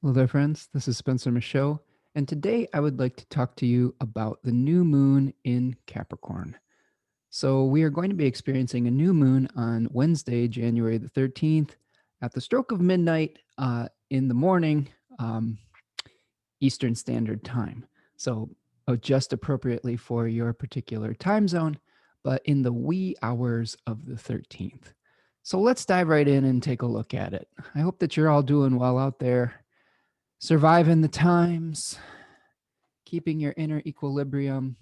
Hello there, friends. This is Spencer Michaud, and today I would like to talk to you about the new moon in Capricorn. So, we are going to be experiencing a new moon on Wednesday, January the 13th, at the stroke of midnight in the morning, um, Eastern Standard Time. So, adjust appropriately for your particular time zone, but in the wee hours of the 13th. So, let's dive right in and take a look at it. I hope that you're all doing well out there, surviving the times, keeping your inner equilibrium.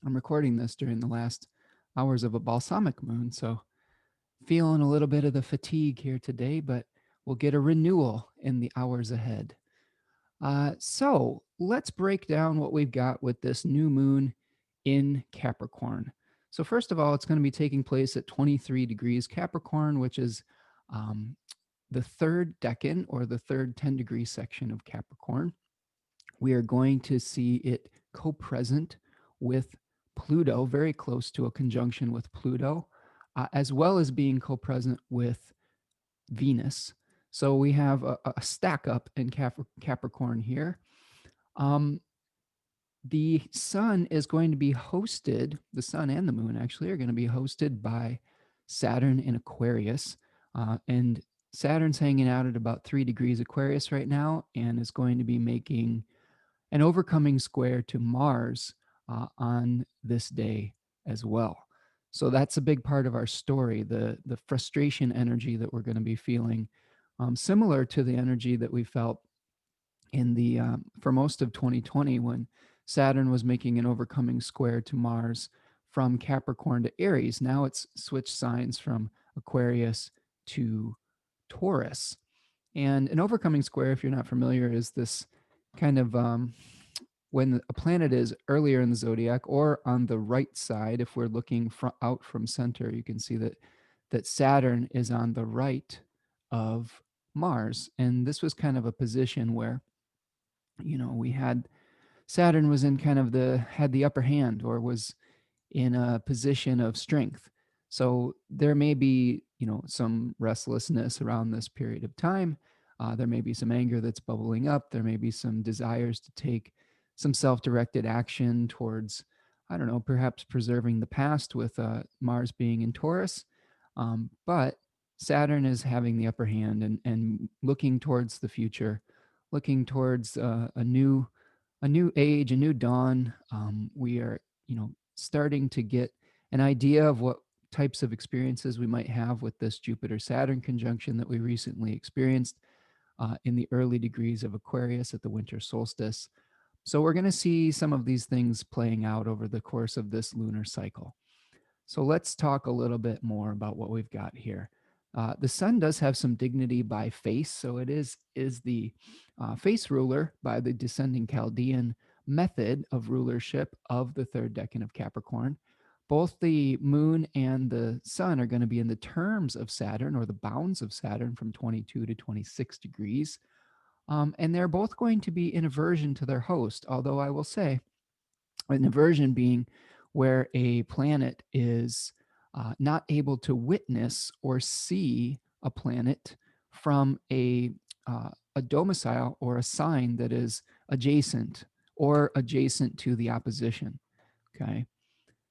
I'm recording this during the last hours of a balsamic moon, so feeling a little bit of the fatigue here today, but we'll get a renewal in the hours ahead. So let's break down what we've got with this new moon in Capricorn. So, first of all, it's going to be taking place at 23 degrees Capricorn, which is um, the third decan or the third 10-degree section of Capricorn. We are going to see it co-present with Pluto, very close to a conjunction with Pluto, as well as being co-present with Venus. So we have a stack up in Capricorn here. Um, the sun is going to be hosted, the sun and the moon actually are going to be hosted by Saturn in Aquarius. And Saturn's hanging out at about 3 degrees Aquarius right now and is going to be making an overcoming square to Mars on this day as well. So that's a big part of our story, the frustration energy that we're going to be feeling, similar to the energy that we felt in the for most of 2020 when Saturn was making an overcoming square to Mars from Capricorn to Aries. Now it's switched signs from Aquarius to Taurus. And an overcoming square, if you're not familiar, is this kind of when a planet is earlier in the zodiac or on the right side. If we're looking out from center, you can see that Saturn is on the right of Mars. And this was kind of a position where, we had Saturn was in kind of had the upper hand or was in a position of strength. So there may be, some restlessness around this period of time. There may be some anger that's bubbling up. There may be some desires to take some self-directed action towards, I don't know, perhaps preserving the past with Mars being in Taurus. But Saturn is having the upper hand and looking towards the future, looking towards a new age, a new dawn. We are, starting to get an idea of what types of experiences we might have with this Jupiter Saturn conjunction that we recently experienced in the early degrees of Aquarius at the winter solstice. So we're going to see some of these things playing out over the course of this lunar cycle. So let's talk a little bit more about what we've got here. The sun does have some dignity by face, so it is the face ruler by the descending Chaldean method of rulership of the third decan of Capricorn. Both the moon and the sun are going to be in the terms of Saturn or the bounds of Saturn from 22 to 26 degrees. And they're both going to be in aversion to their host, although I will say an aversion being where a planet is not able to witness or see a planet from a domicile or a sign that is adjacent or adjacent to the opposition. Okay.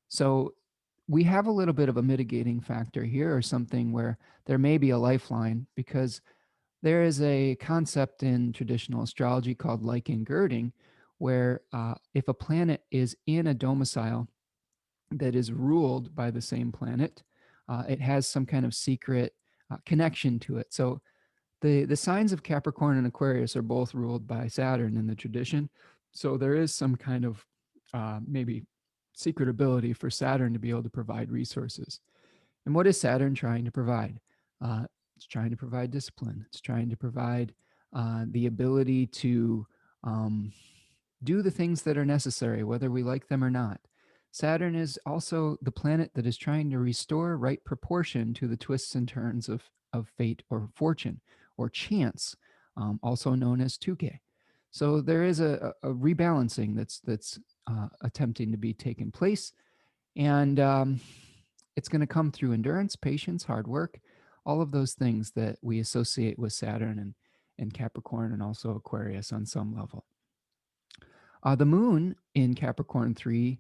So we have a little bit of a mitigating factor here or something where there may be a lifeline because there is a concept in traditional astrology called lichen girding, where if a planet is in a domicile that is ruled by the same planet, it has some kind of secret connection to it. So the signs of Capricorn and Aquarius are both ruled by Saturn in the tradition. So there is some kind of maybe secret ability for Saturn to be able to provide resources. And what is Saturn trying to provide? It's trying to provide discipline. It's trying to provide the ability to do the things that are necessary, whether we like them or not. Saturn is also the planet that is trying to restore right proportion to the twists and turns of fate or fortune or chance, also known as 2K. So there is a rebalancing that's attempting to be taken place. And it's going to come through endurance, patience, hard work, all of those things that we associate with Saturn in Capricorn and also Aquarius on some level. The moon in Capricorn 3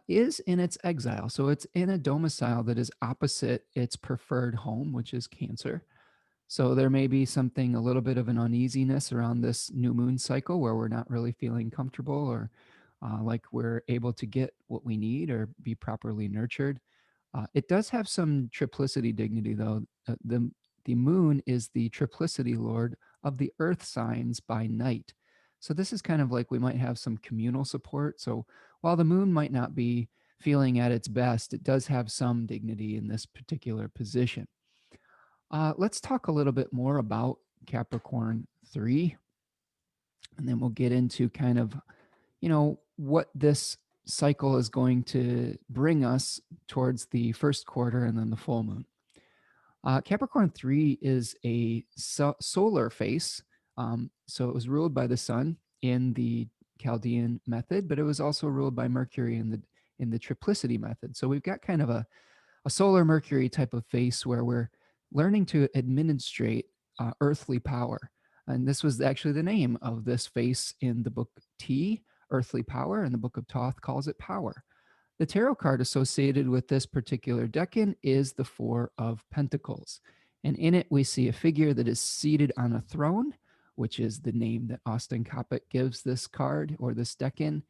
is in its exile. So it's in a domicile that is opposite its preferred home, which is Cancer. So there may be something, a little bit of an uneasiness around this new moon cycle where we're not really feeling comfortable or like we're able to get what we need or be properly nurtured. It does have some triplicity dignity, though. The moon is the triplicity lord of the earth signs by night. So this is kind of like we might have some communal support. So while the moon might not be feeling at its best, it does have some dignity in this particular position. Let's talk a little bit more about Capricorn 3, and then we'll get into kind of, what this cycle is going to bring us towards the first quarter and then the full moon. Capricorn 3 is a solar face. So it was ruled by the sun in the Chaldean method, but it was also ruled by Mercury in the triplicity method. So we've got kind of a solar Mercury type of face where we're learning to administrate earthly power. And this was actually the name of this face in the book T, Earthly Power, and the book of Thoth calls it Power. The tarot card associated with this particular decan is the Four of Pentacles. And in it, we see a figure that is seated on a throne, which is the name that Austin Coppock gives this card or this decan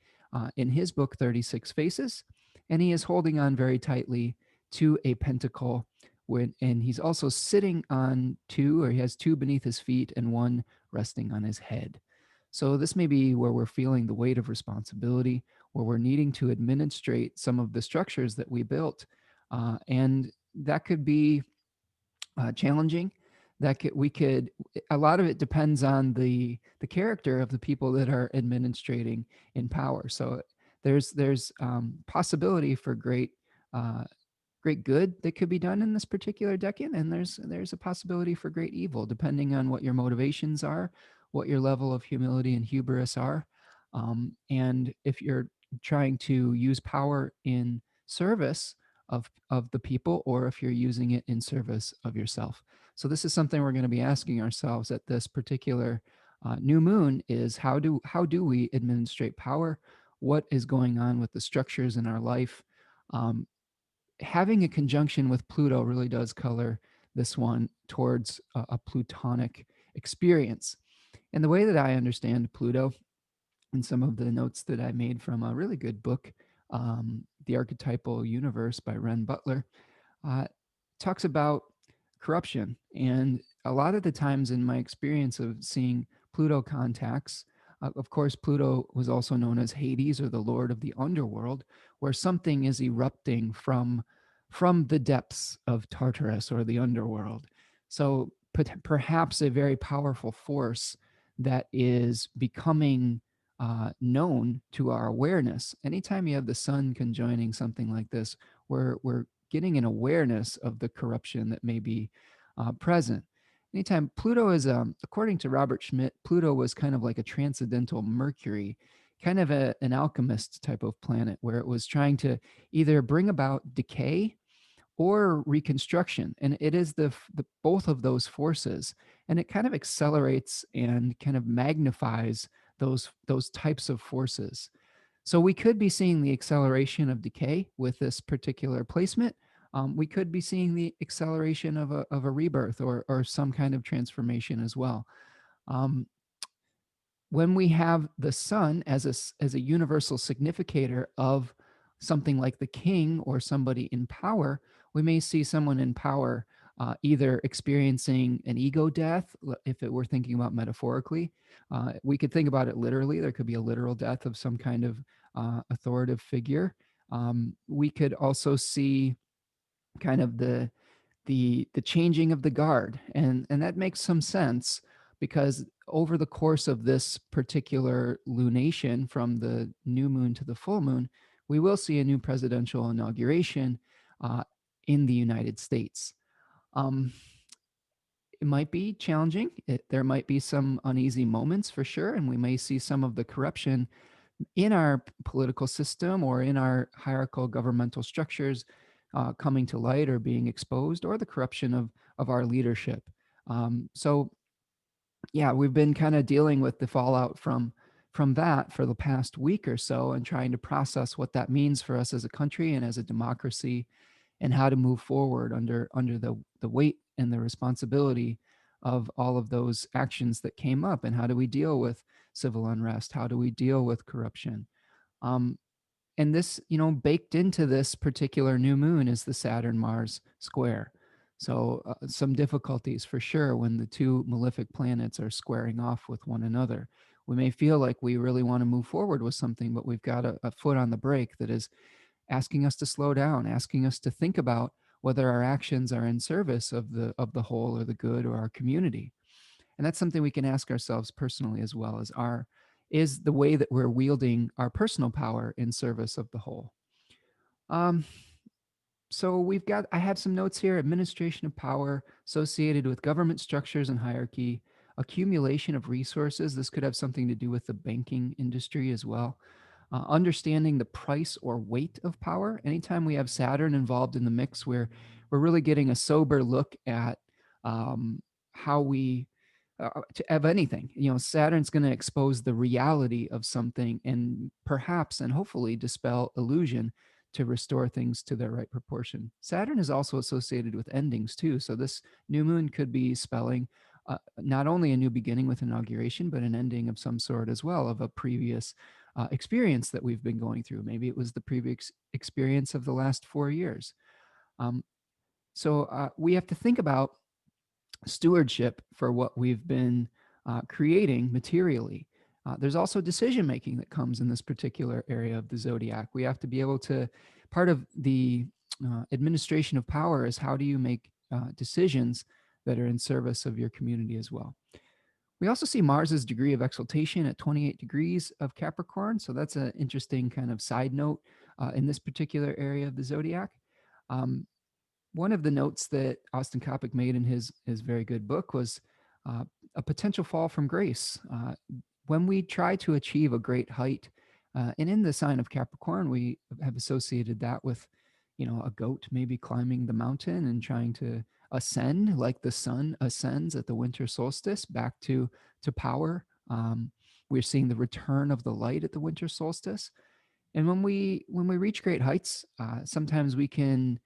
in his book, 36 Faces. And he is holding on very tightly to a pentacle. And he's also sitting on two, or he has two beneath his feet and one resting on his head. So this may be where we're feeling the weight of responsibility, where we're needing to administrate some of the structures that we built. And that could be challenging. A lot of it depends on the character of the people that are administrating in power. So there's possibility for great good that could be done in this particular decan, and there's a possibility for great evil depending on what your motivations are, what your level of humility and hubris are, and if you're trying to use power in service of the people, or if you're using it in service of yourself. So this is something we're going to be asking ourselves at this particular new moon: is how do we administrate power? What is going on with the structures in our life? Having a conjunction with Pluto really does color this one towards a Plutonic experience. And the way that I understand Pluto, and some of the notes that I made from a really good book, The Archetypal Universe by Ren Butler, uh, talks about corruption. And a lot of the times in my experience of seeing Pluto contacts, of course, Pluto was also known as Hades, or the Lord of the Underworld, where something is erupting from the depths of Tartarus, or the underworld. So perhaps a very powerful force that is becoming known to our awareness. Anytime you have the sun conjoining something like this, we're getting an awareness of the corruption that may be present. Anytime Pluto is, according to Robert Schmidt, Pluto was kind of like a transcendental Mercury, kind of an alchemist type of planet, where it was trying to either bring about decay or reconstruction. And it is the both of those forces, and it kind of accelerates and kind of magnifies those types of forces. So we could be seeing the acceleration of decay with this particular placement. We could be seeing the acceleration of a rebirth, or some kind of transformation as well. Um, when we have the sun as a universal significator of something like the king or somebody in power, we may see someone in power either experiencing an ego death, if it were thinking about metaphorically. We could think about it literally. There could be a literal death of some kind of authoritative figure. We could also see kind of the changing of the guard, and that makes some sense, because over the course of this particular lunation, from the new moon to the full moon, we will see a new presidential inauguration uh, in the United States. Um, it might be challenging. There might be some uneasy moments for sure, and we may see some of the corruption in our political system or in our hierarchical governmental structures coming to light or being exposed, or the corruption of our leadership. So yeah, we've been kind of dealing with the fallout from that for the past week or so, and trying to process what that means for us as a country and as a democracy, and how to move forward under the weight and the responsibility of all of those actions that came up. And how do we deal with civil unrest? How do we deal with corruption? Um, and this, baked into this particular new moon is the Saturn Mars square. So some difficulties for sure when the two malefic planets are squaring off with one another. We may feel like we really want to move forward with something, but we've got a foot on the brake that is asking us to slow down, asking us to think about whether our actions are in service of the whole or the good or our community. And that's something we can ask ourselves personally as well, as our is the way that we're wielding our personal power in service of the whole. Um, so I have some notes here: administration of power associated with government structures and hierarchy, accumulation of resources. This could have something to do with the banking industry as well. Understanding the price or weight of power. Anytime we have Saturn involved in the mix, we're really getting a sober look at how we of anything. Saturn's going to expose the reality of something, and perhaps and hopefully dispel illusion to restore things to their right proportion. Saturn is also associated with endings too. So this new moon could be spelling not only a new beginning with inauguration, but an ending of some sort as well, of a previous experience that we've been going through. Maybe it was the previous experience of the last 4 years. Um, so we have to think about stewardship for what we've been creating materially. There's also decision making that comes in this particular area of the zodiac. We have to be able to, part of the administration of power is how do you make decisions that are in service of your community as well. We also see Mars's degree of exaltation at 28 degrees of Capricorn. So that's an interesting kind of side note in this particular area of the zodiac. Um, One of the notes that Austin Coppock made in his very good book was uh, a potential fall from grace. When we try to achieve a great height, and in the sign of Capricorn, we have associated that with, a goat maybe climbing the mountain and trying to ascend, like the sun ascends at the winter solstice back to power. We're seeing the return of the light at the winter solstice, and when we reach great heights, sometimes we can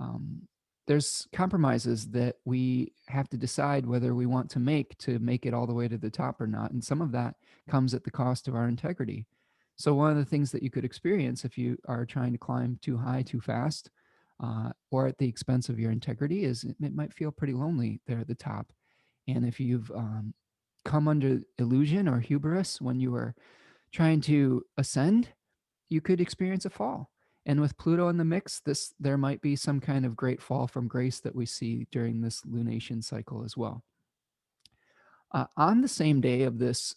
um, there's compromises that we have to decide whether we want to make it all the way to the top or not. And some of that comes at the cost of our integrity. So one of the things that you could experience if you are trying to climb too high, too fast, or at the expense of your integrity, is it might feel pretty lonely there at the top. And if you've come under illusion or hubris when you are trying to ascend, you could experience a fall. And with Pluto in the mix, there might be some kind of great fall from grace that we see during this lunation cycle as well. On the same day of this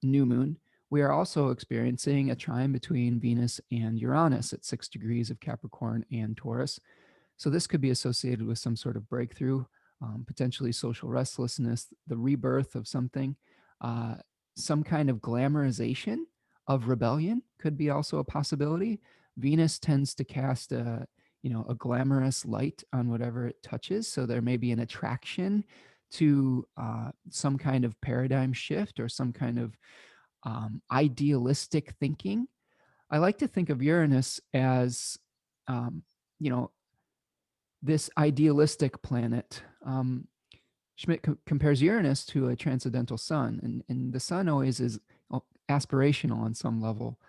new moon, we are also experiencing a trine between Venus and Uranus at 6 degrees of Capricorn and Taurus. So this could be associated with some sort of breakthrough, potentially social restlessness, the rebirth of something, uh, some kind of glamorization of rebellion could be also a possibility. Venus tends to cast a glamorous light on whatever it touches, so there may be an attraction to some kind of paradigm shift or some kind of idealistic thinking. I like to think of Uranus as um, you know this idealistic planet. Schmidt compares Uranus to a transcendental sun, and the sun always is aspirational on some level.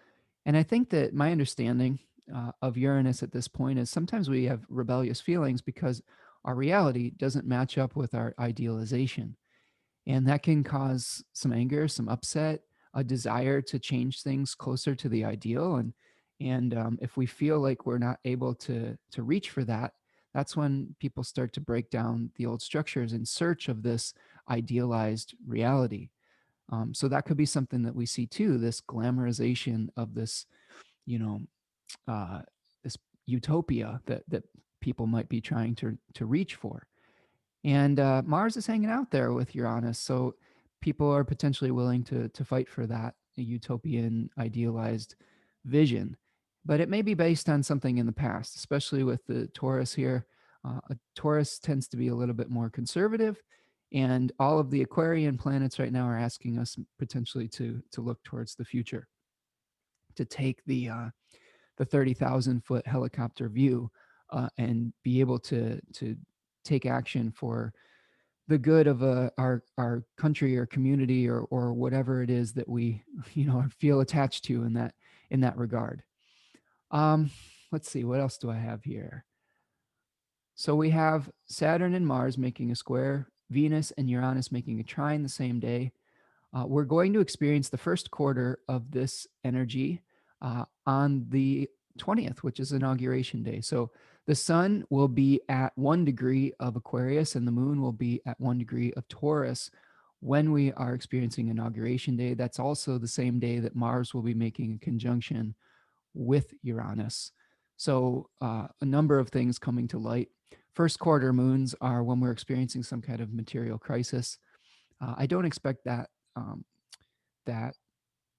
And I think that my understanding of Uranus at this point is sometimes we have rebellious feelings because our reality doesn't match up with our idealization. And that can cause some anger, some upset, a desire to change things closer to the ideal. And if we feel like we're not able to reach for that, that's when people start to break down the old structures in search of this idealized reality. So that could be something that we see too, this glamorization of this, you know, uh, this utopia that people might be trying to reach for. And Mars is hanging out there with Uranus, so people are potentially willing to fight for that utopian, idealized vision. But it may be based on something in the past, especially with the Taurus here. A Taurus tends to be a little bit more conservative, And all of the Aquarian planets right now are asking us potentially to look towards the future, to take the 30,000-foot helicopter view, and be able to take action for the good of our country or community, or whatever it is that we feel attached to in that regard. Um, let's see, what else do I have here? So we have Saturn and Mars making a square, Venus and Uranus making a trine the same day. We're going to experience the first quarter of this energy on the 20th, which is Inauguration Day. So the sun will be at 1 degree of Aquarius and the moon will be at 1 degree of Taurus when we are experiencing Inauguration Day. That's also the same day that Mars will be making a conjunction with Uranus. So a number of things coming to light. First quarter moons are when we're experiencing some kind of material crisis. I don't expect that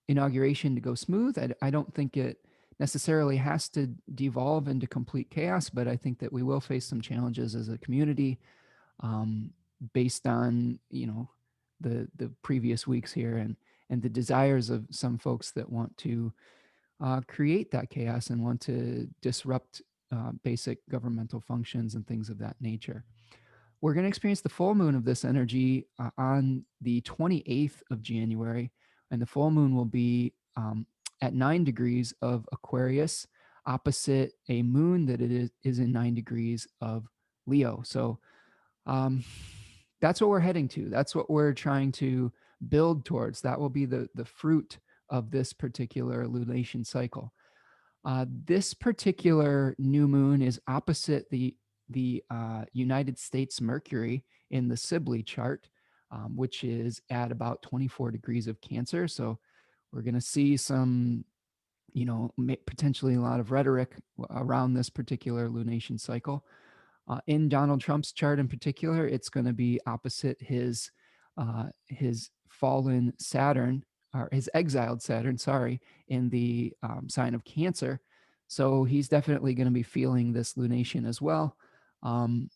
inauguration to go smooth. I don't think it necessarily has to devolve into complete chaos, but I think that we will face some challenges as a community, um, based on the previous weeks here, and the desires of some folks that want to create that chaos and want to disrupt basic governmental functions and things of that nature. We're going to experience the full moon of this energy on the 28th of January, and the full moon will be at 9 degrees of Aquarius, opposite a moon that is in 9 degrees of Leo. So um, that's what we're heading to. That's what we're trying to build towards. That will be the fruit of this particular lunation cycle. This particular new moon is opposite the United States Mercury in the Sibley chart, which is at about 24 degrees of Cancer. So we're going to see some, potentially a lot of rhetoric around this particular lunation cycle. In Donald Trump's chart in particular, it's going to be opposite his fallen Saturn, or his exiled Saturn, sorry, in the sign of Cancer. So he's definitely going to be feeling this lunation as well. Um,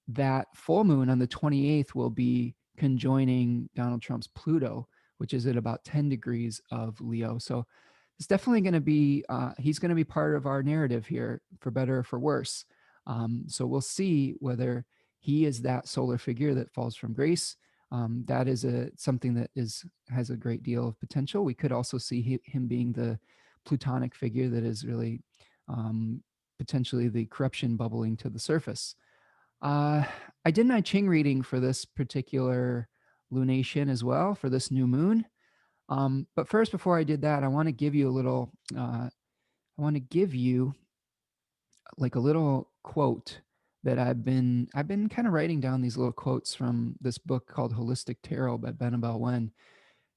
that full moon on the 28th will be conjoining Donald Trump's Pluto, which is at about 10 degrees of Leo. So it's definitely going to be, he's going to be part of our narrative here, for better or for worse. So we'll see whether he is that solar figure that falls from grace. That is something that has a great deal of potential. We could also see him being the plutonic figure that is really potentially the corruption bubbling to the surface. I did an I-Ching reading for this particular lunation as well, for this new moon. But first, before I did that, I want to give you a little, I want to give you like a little quote that I've been kind of writing down these little quotes from this book called Holistic Tarot by Benabel Wen.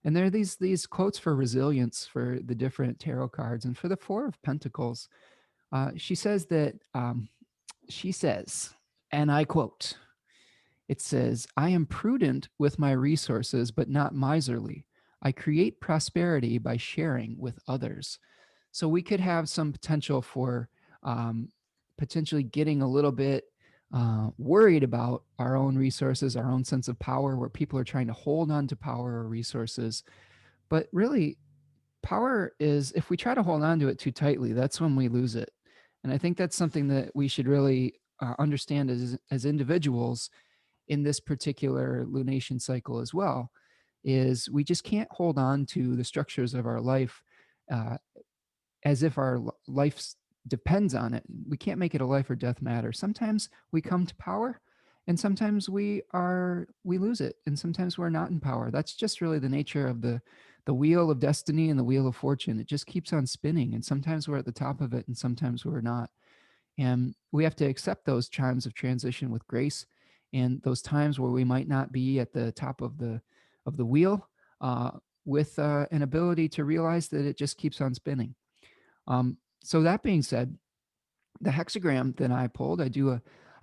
And there are these quotes for resilience for the different tarot cards. And for the Four of Pentacles, she says that, she says, and I quote, it says, "I am prudent with my resources, but not miserly. I create prosperity by sharing with others." So we could have some potential for um, potentially getting a little bit worried about our own resources, our own sense of power, where people are trying to hold on to power or resources. But really, power is, if we try to hold on to it too tightly, that's when we lose it. And I think that's something that we should really understand as individuals in this particular lunation cycle as well, is we just can't hold on to the structures of our life uh, as if our life depends on it. We can't make it a life or death matter. Sometimes we come to power, and sometimes we lose it, and sometimes we're not in power. That's just really the nature of the wheel of destiny and the wheel of fortune. It just keeps on spinning, and sometimes we're at the top of it and sometimes we're not. And we have to accept those times of transition with grace, and those times where we might not be at the top of the wheel, uh, with an ability to realize that it just keeps on spinning. So that being said, the hexagram that I pulled, I've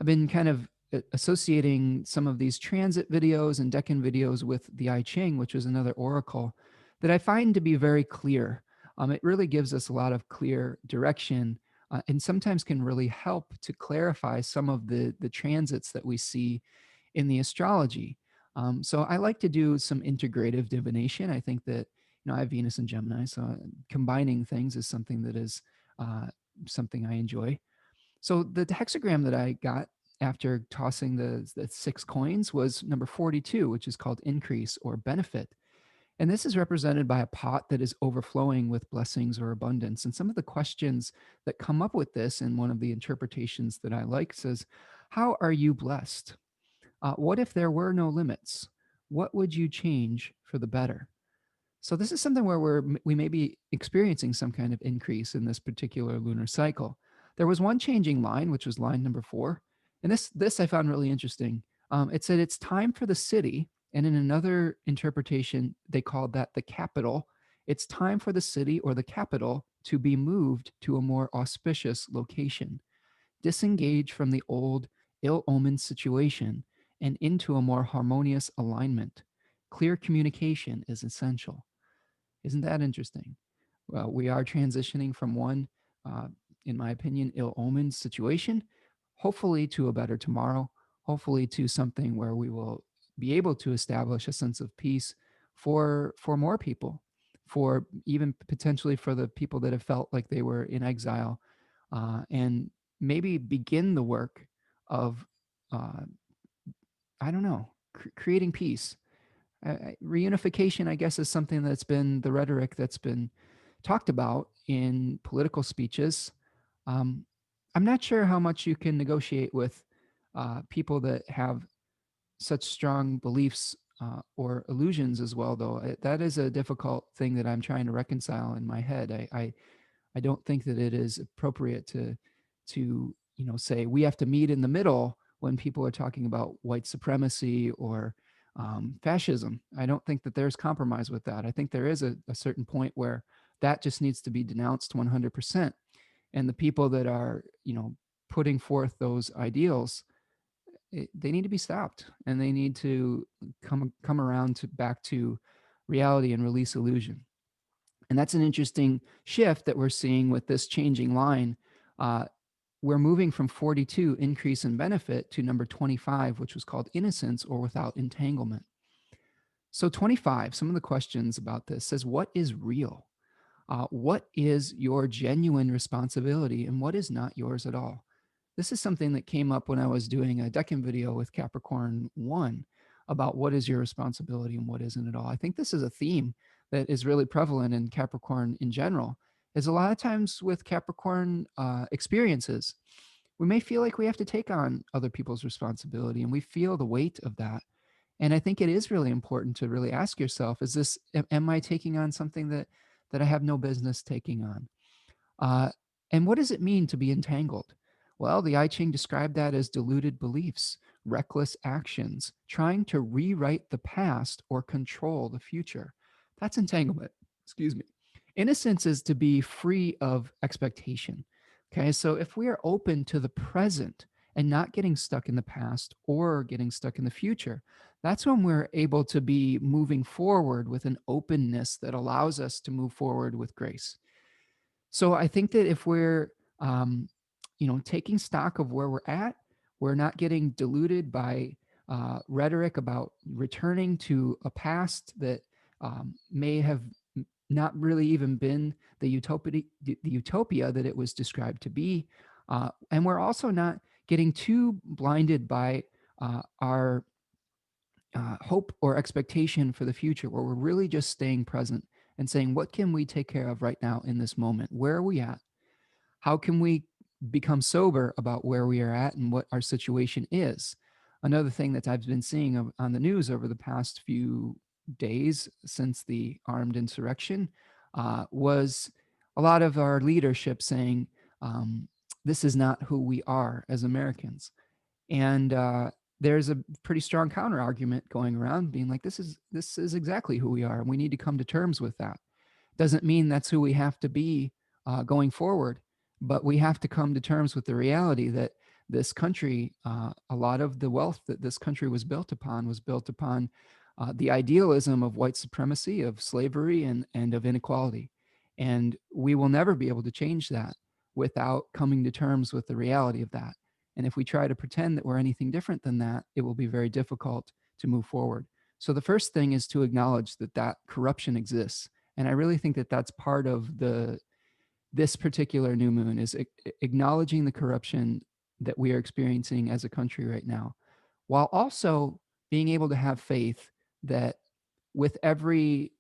been kind of associating some of these transit videos and decan videos with the I-Ching, which is another oracle that I find to be very clear. It really gives us a lot of clear direction, and sometimes can really help to clarify some of the transits that we see in the astrology. So I like to do some integrative divination. I think that, I have Venus and Gemini, so combining things is something that is uh, something I enjoy. So the hexagram that I got after tossing the 6 coins was number 42, which is called increase or benefit. And this is represented by a pot that is overflowing with blessings or abundance. And some of the questions that come up with this in one of the interpretations that I like says, how are you blessed? What if there were no limits? What would you change for the better? So this is something where we may be experiencing some kind of increase in this particular lunar cycle. There was one changing line, which was line number 4, and this I found really interesting. It said it's time for the city, and in another interpretation, they called that the capital. It's time for the city or the capital to be moved to a more auspicious location, disengage from the old ill-omened situation and into a more harmonious alignment. Clear communication is essential. Isn't that interesting? Well, we are transitioning from one, uh, in my opinion, ill omened situation, hopefully to a better tomorrow, hopefully to something where we will be able to establish a sense of peace for more people, for even potentially for the people that have felt like they were in exile, and maybe begin the work of, uh, I don't know, creating peace. Reunification, I guess, is something that's been the rhetoric that's been talked about in political speeches. Um, I'm not sure how much you can negotiate with people that have such strong beliefs or illusions as well, though. That is a difficult thing that I'm trying to reconcile in my head. I don't think that it is appropriate to say we have to meet in the middle when people are talking about white supremacy or fascism. I don't think that there's compromise with that. I think there is a certain point where that just needs to be denounced 100%. And the people that are putting forth those ideals, they need to be stopped, and they need to come around to back to reality and release illusion. And that's an interesting shift that we're seeing with this changing line. Uh, we're moving from 42, increase in benefit, to number 25, which was called innocence or without entanglement. So 25, some of the questions about this says, what is real? What is your genuine responsibility and what is not yours at all? This is something that came up when I was doing a decan video with Capricorn 1 about what is your responsibility and what isn't at all. I think this is a theme that is really prevalent in Capricorn in general, is a lot of times with Capricorn experiences, we may feel like we have to take on other people's responsibility and we feel the weight of that. And I think it is really important to really ask yourself, is this, am I taking on something that I have no business taking on? Uh, and what does it mean to be entangled? Well, the I-Ching described that as deluded beliefs, reckless actions, trying to rewrite the past or control the future. That's entanglement. Excuse me. Innocence is to be free of expectation. Okay, so if we are open to the present and not getting stuck in the past or getting stuck in the future, that's when we're able to be moving forward with an openness that allows us to move forward with grace. So I think that if we're, taking stock of where we're at, we're not getting diluted by rhetoric about returning to a past that may have not really even been the utopia that it was described to be. And we're also not getting too blinded by our hope or expectation for the future, where we're really just staying present and saying, what can we take care of right now in this moment? Where are we at? How can we become sober about where we are at and what our situation is? Another thing that I've been seeing on the news over the past few days since the armed insurrection was a lot of our leadership saying, this is not who we are as Americans. And there's a pretty strong counter argument going around being like, this is exactly who we are, and we need to come to terms with that. Doesn't mean that's who we have to be going forward, but we have to come to terms with the reality that this country, a lot of the wealth that this country was built upon the idealism of white supremacy, of slavery, and of inequality. And we will never be able to change that without coming to terms with the reality of that. And if we try to pretend that we're anything different than that, it will be very difficult to move forward. So the first thing is to acknowledge that that corruption exists. And I really think that that's part of this particular new moon is acknowledging the corruption that we are experiencing as a country right now, while also being able to have faith that with every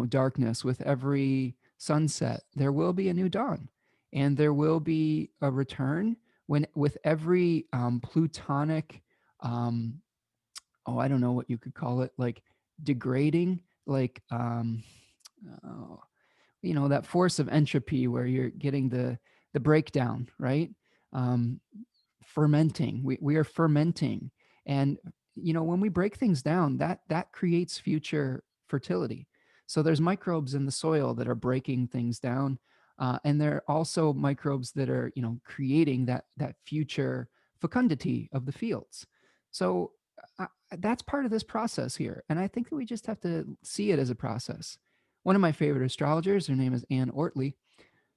darkness, with every sunset, there will be a new dawn, and there will be a return when with every plutonic, um, oh, I don't know what you could call it, like degrading, like oh, that force of entropy where you're getting the breakdown, right? um, Fermenting, we are fermenting. And when we break things down, that creates future fertility. So there's microbes in the soil that are breaking things down, and there are also microbes that are creating that future fecundity of the fields. So that's part of this process here, and I think that we just have to see it as a process. One of my favorite astrologers, her name is Anne Ortley,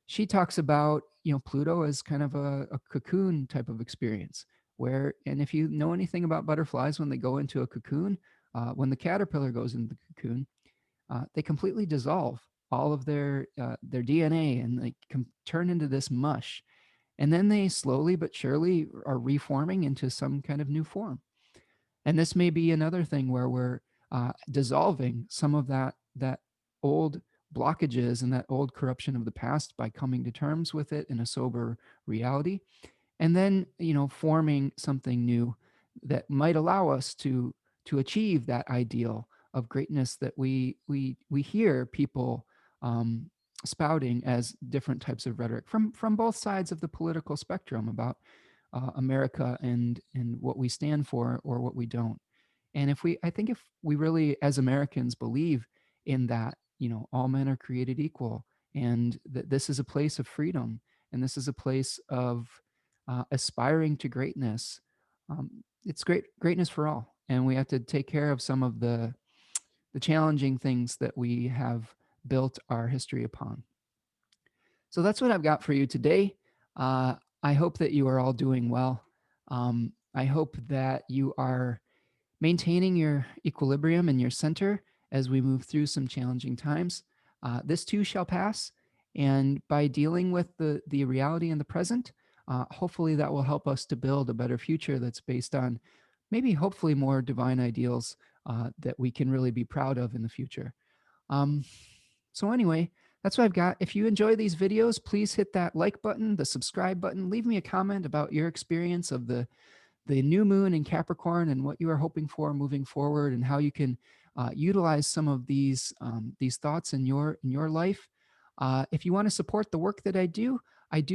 she talks about Pluto as kind of a cocoon type of experience, where, and if you know anything about butterflies, when they go into a cocoon, when the caterpillar goes into the cocoon, they completely dissolve all of their DNA, and they turn into this mush, and then they slowly but surely are reforming into some kind of new form. And this may be another thing where we're dissolving some of that old blockages and that old corruption of the past by coming to terms with it in a sober reality, and then forming something new that might allow us to achieve that ideal of greatness that we hear people um, spouting as different types of rhetoric from both sides of the political spectrum about America and what we stand for or what we don't. And I think if we really, as Americans, believe in that, all men are created equal, and that this is a place of freedom, and this is a place of aspiring to greatness. It's greatness for all, and we have to take care of some of the challenging things that we have built our history upon. So that's what I've got for you today. I hope that you are all doing well. I hope that you are maintaining your equilibrium and your center as we move through some challenging times. This too shall pass. And by dealing with the reality in the present, hopefully that will help us to build a better future that's based on maybe hopefully more divine ideals that we can really be proud of in the future. Um, so anyway, that's what I've got. If you enjoy these videos, please hit that like button, the subscribe button, leave me a comment about your experience of the new moon in Capricorn and what you are hoping for moving forward, and how you can utilize some of these thoughts in your life. If you want to support the work that I do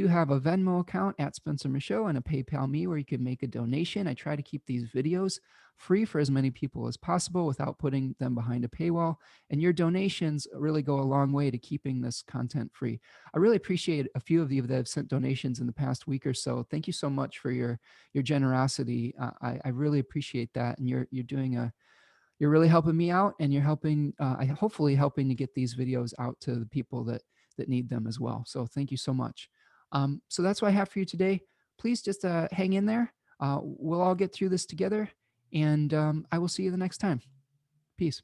have a Venmo account at Spencer Michaud and a PayPal me where you can make a donation. I try to keep these videos free for as many people as possible without putting them behind a paywall. And your donations really go a long way to keeping this content free. I really appreciate a few of you that have sent donations in the past week or so. Thank you so much for your generosity. I really appreciate that, and you're really helping me out, and you're helping hopefully helping to get these videos out to the people that need them as well. So thank you so much. So that's what I have for you today. Please just hang in there. We'll all get through this together, and I will see you the next time. Peace.